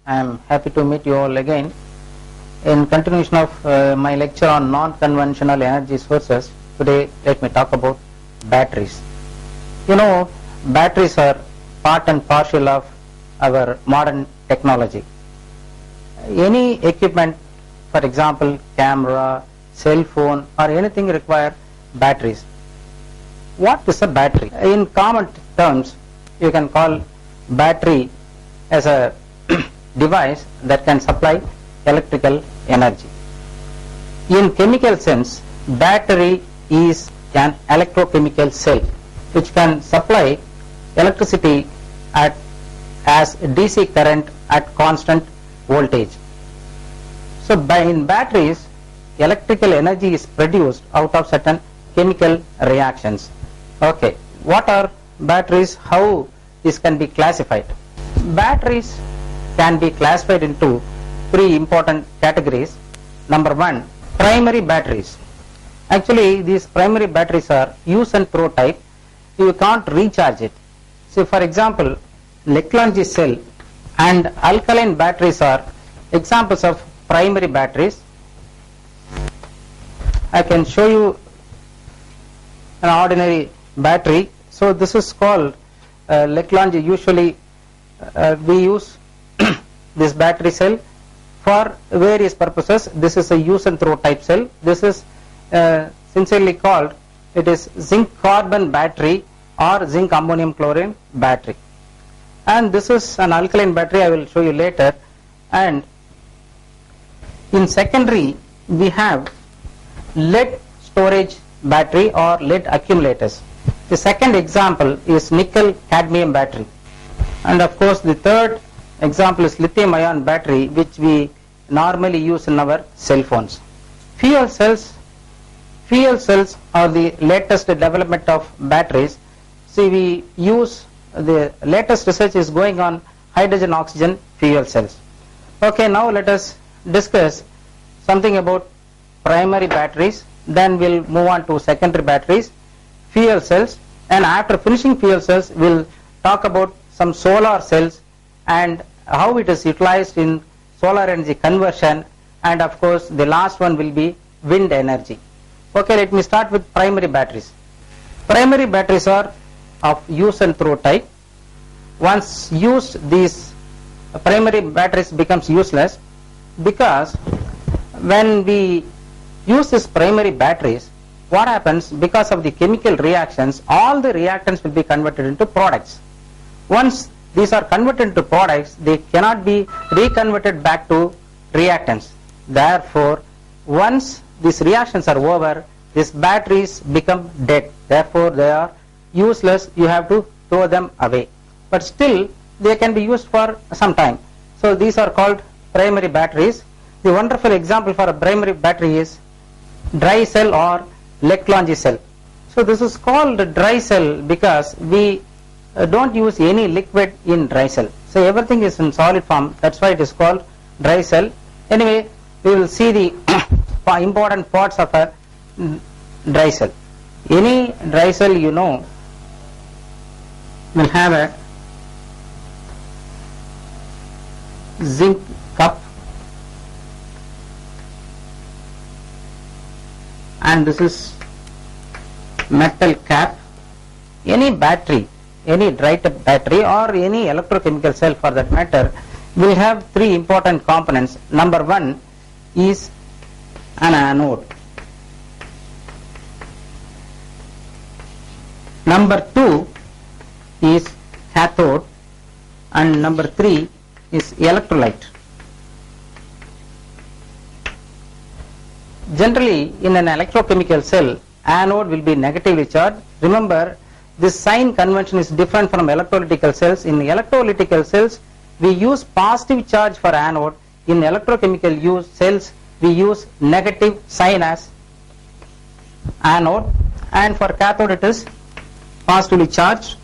I am happy to meet you all again. In continuation of my lecture on non-conventional energy sources, today let me talk about batteries. You know, batteries are part and parcel of our modern technology. Any equipment, for example, camera, cell phone or anything require batteries. What is a battery? In common terms, you can call battery as a device that can supply electrical energy. In chemical sense, battery is an electrochemical cell which can supply electricity as DC current at constant voltage. So in batteries, electrical energy is produced out of certain chemical reactions. Okay, what are batteries? How this can be classified? Batteries can be classified into three important categories. Number one, primary batteries. Actually, these primary batteries are use and throw type. You can't recharge it. So, for example, Leclanché cell and alkaline batteries are examples of primary batteries. I can show you an ordinary battery. So, this is called Leclanché. Usually, we use this battery cell for various purposes. This is a use and throw type cell. This is sincerely called, it is zinc carbon battery or zinc ammonium chlorine battery. And this is an alkaline battery, I will show you later. And in secondary, we have lead storage battery or lead accumulators. The second example is nickel cadmium battery. And of course, the third example is lithium ion battery, which we normally use in our cell phones. Fuel cells are the latest development of batteries. See, we use the latest research is going on hydrogen oxygen fuel cells. Okay, now let us discuss something about primary batteries, then we'll move on to secondary batteries, fuel cells, and after finishing fuel cells we'll talk about some solar cells and how it is utilized in solar energy conversion, and of course the last one will be wind energy. Okay, let me start with primary batteries. Primary batteries are of use and throw type. Once used, these primary batteries becomes useless, because when we use these primary batteries, what happens, because of the chemical reactions, all the reactants will be converted into products. Once these are converted into products, they cannot be reconverted back to reactants. Therefore, once these reactions are over, these batteries become dead. Therefore, they are useless. You have to throw them away. But still, they can be used for some time. So, these are called primary batteries. The wonderful example for a primary battery is dry cell or Leclanché cell. So, this is called dry cell because we don't use any liquid in dry cell. So, everything is in solid form. That's why it is called dry cell. Anyway, we will see the important parts of a dry cell. Any dry cell, you know, will have a zinc cup, and this is metal cap. Any battery, any dry type battery or any electrochemical cell for that matter will have three important components. Number one is an anode. Number two is cathode, and number three is electrolyte. Generally, in an electrochemical cell, anode will be negatively charged. Remember, this sign convention is different from electrolytical cells. In electrolytical cells, we use positive charge for anode. In electrochemical cells, we use negative sign as anode, and for cathode it is positively charged.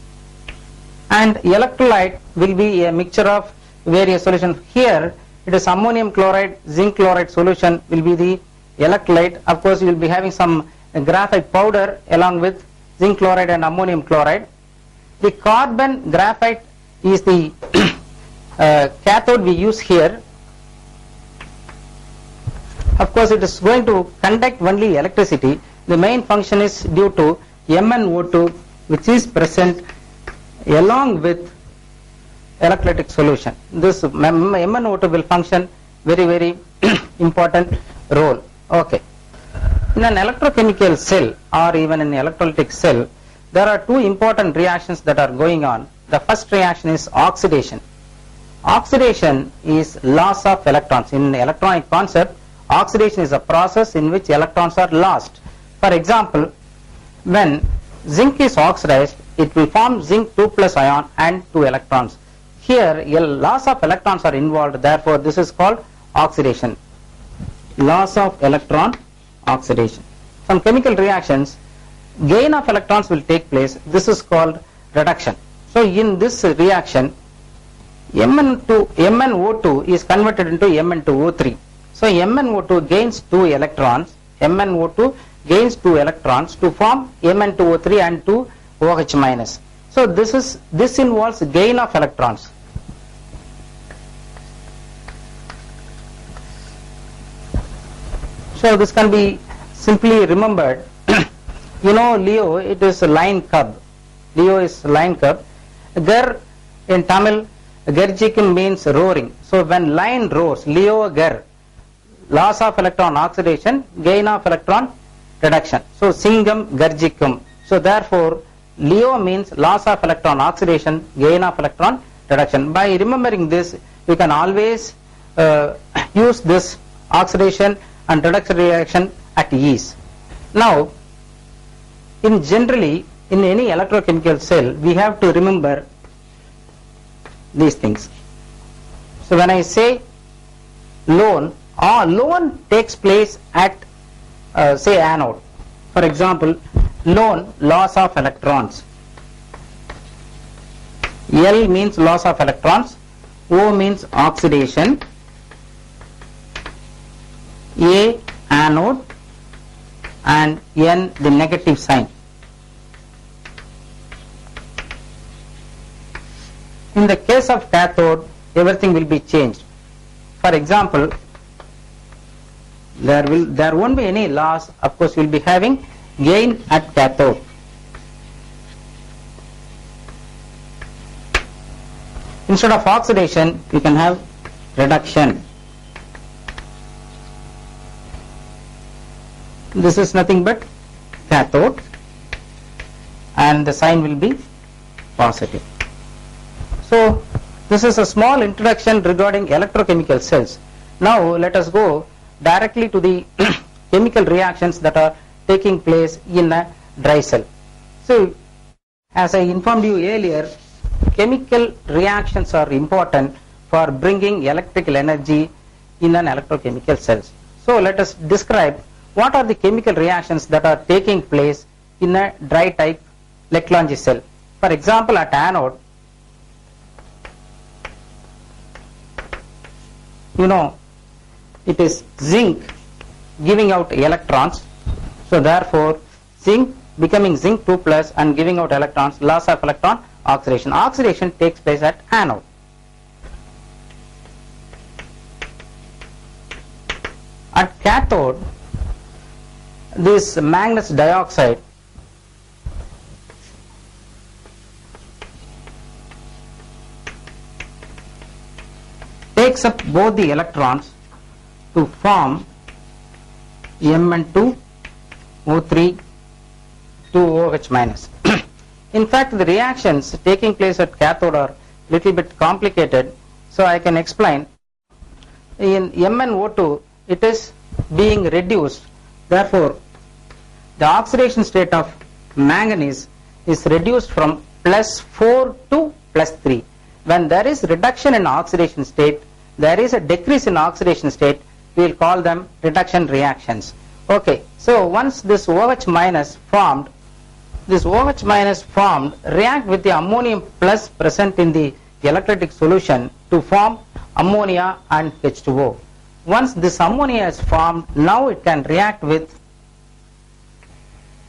And electrolyte will be a mixture of various solutions. Here it is ammonium chloride, zinc chloride solution will be the electrolyte. Of course, you will be having some graphite powder along with zinc chloride and ammonium chloride. The carbon graphite is the cathode we use here. Of course, it is going to conduct only electricity. The main function is due to MnO2, which is present along with electrolytic solution. This MnO2 will function very important role. Okay. In an electrochemical cell or even an electrolytic cell, there are two important reactions that are going on. The first reaction is oxidation. Oxidation is loss of electrons. In electronic concept, oxidation is a process in which electrons are lost. For example, when zinc is oxidized, it will form zinc 2 plus ion and 2 electrons. Here, a loss of electrons are involved, therefore this is called oxidation. Loss of electron, oxidation. Some chemical reactions, gain of electrons will take place. This is called reduction. So in this reaction, MnO2 is converted into Mn2O3. So MnO2 gains 2 electrons. MnO2 gains 2 electrons to form Mn2O3 and 2 OH minus. So this involves gain of electrons. So this can be simply remembered. You know, Leo, it is a line cub. Leo is line cub. Gar in Tamil, Garjikum means roaring. So when line roars, Leo gar, loss of electron oxidation, gain of electron reduction. So Singam Garjikum. So therefore, Leo means loss of electron oxidation, gain of electron reduction. By remembering this, you can always use this oxidation and reduction reaction at ease. Now, generally, in any electrochemical cell, we have to remember these things. So when I say lone, lone takes place at say anode. For example, lone, loss of electrons. L means loss of electrons, O means oxidation, A anode, and N the negative sign. In the case of cathode, everything will be changed. For example, there won't be any loss. Of course, we will be having gain at cathode. Instead of oxidation, we can have reduction. This is nothing but cathode, and the sign will be positive. So this is a small introduction regarding electrochemical cells. Now let us go directly to the chemical reactions that are taking place in a dry cell. So as I informed you earlier, chemical reactions are important for bringing electrical energy in an electrochemical cells. So let us describe what are the chemical reactions that are taking place in a dry type Leclanche cell. For example, at anode, you know, it is zinc giving out electrons. So therefore, zinc becoming zinc 2 plus and giving out electrons, loss of electron, oxidation. Oxidation takes place at anode. At cathode, this manganese dioxide takes up both the electrons to form Mn2O3 2OH minus. In fact, the reactions taking place at cathode are little bit complicated, so I can explain. In MnO2, it is being reduced. Therefore, the oxidation state of manganese is reduced from +4 to +3. When there is reduction in oxidation state, there is a decrease in oxidation state, we will call them reduction reactions. Okay, so once this OH minus formed, react with the ammonium plus present in the electrolytic solution to form ammonia and H2O. Once this ammonia is formed, now it can react with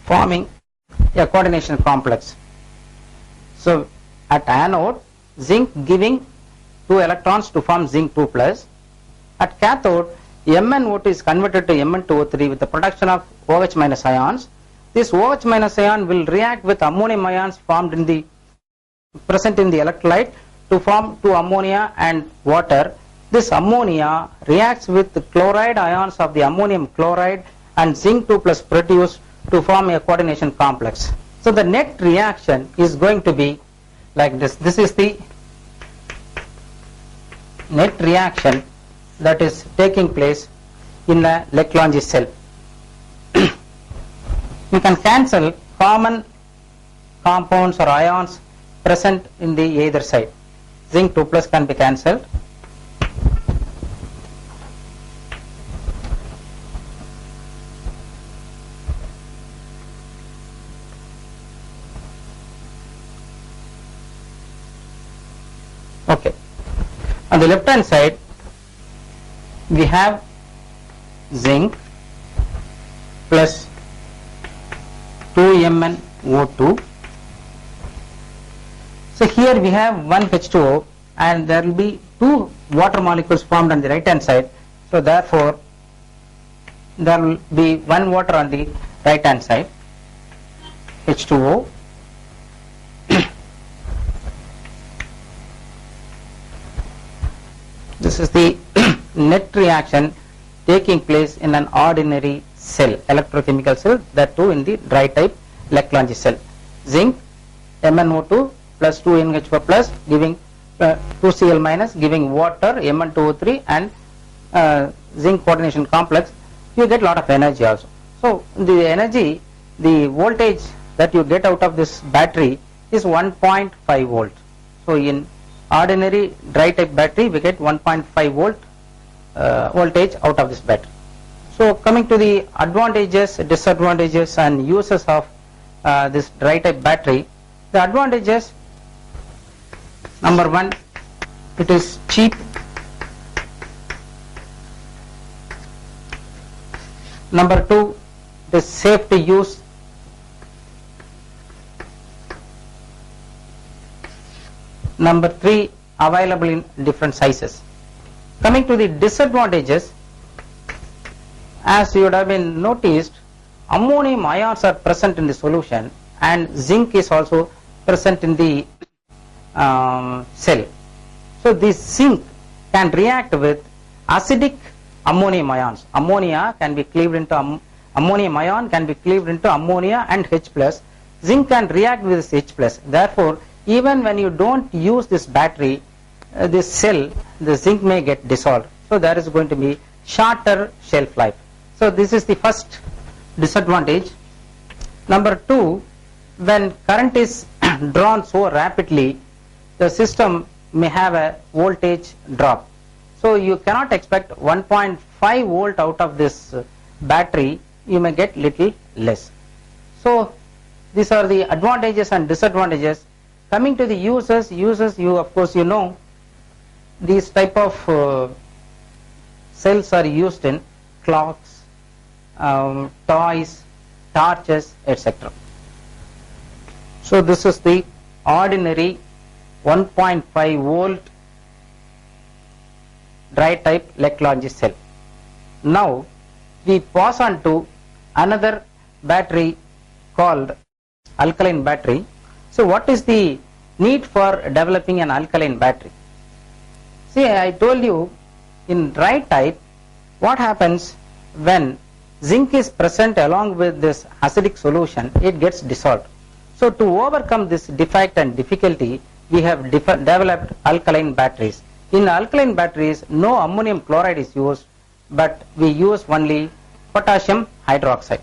forming a coordination complex. So at anode, zinc giving 2 electrons to form zinc 2 plus. At cathode, MnO2 is converted to Mn2O3 with the production of OH minus ions. This OH minus ion will react with ammonium ions formed in the present in the electrolyte to form 2 ammonia and water. This ammonia reacts with the chloride ions of the ammonium chloride and zinc 2 plus produced to form a coordination complex. So the net reaction is going to be like this. This is the net reaction that is taking place in a Leclanche cell. You can cancel common compounds or ions present in the either side. Zinc 2 plus can be cancelled. Okay. On the left hand side, we have zinc plus 2MnO2. So here we have one H2O and there will be 2 water molecules formed on the right hand side. So therefore there will be one water on the right hand side, H2O. This is the net reaction taking place in an ordinary cell, electrochemical cell, that too in the dry type Leclanche cell. Zinc MnO2 plus 2NH4 plus giving 2Cl minus giving water Mn2O3 and zinc coordination complex. You get lot of energy also. So the energy, the voltage that you get out of this battery is 1.5 volt. So in ordinary dry type battery we get 1.5 volt voltage out of this battery. So coming to the advantages, disadvantages and uses of this dry type battery. The advantages: number 1, it is cheap. Number 2, it is safe to use. Number 3, available in different sizes. Coming to the disadvantages, as you would have been noticed, ammonium ions are present in the solution and zinc is also present in the cell. So this zinc can react with acidic ammonium ions. Ammonia can be cleaved into ammonium ion can be cleaved into ammonia and H plus. Zinc can react with this H plus. Therefore, even when you don't use this battery, this cell, the zinc may get dissolved. So there is going to be shorter shelf life. So this is the first disadvantage. Number 2, when current is drawn so rapidly, the system may have a voltage drop. So you cannot expect 1.5 volt out of this battery, you may get little less. So these are the advantages and disadvantages. Coming to the uses, you of course you know these type of cells are used in clocks, toys, torches, etc. So this is the ordinary 1.5 volt dry type Leclanche cell. Now we pass on to another battery called alkaline battery. So what is the need for developing an alkaline battery? See, I told you in dry type what happens when zinc is present along with this acidic solution, it gets dissolved. So to overcome this defect and difficulty, we have developed alkaline batteries. In alkaline batteries, no ammonium chloride is used, but we use only potassium hydroxide.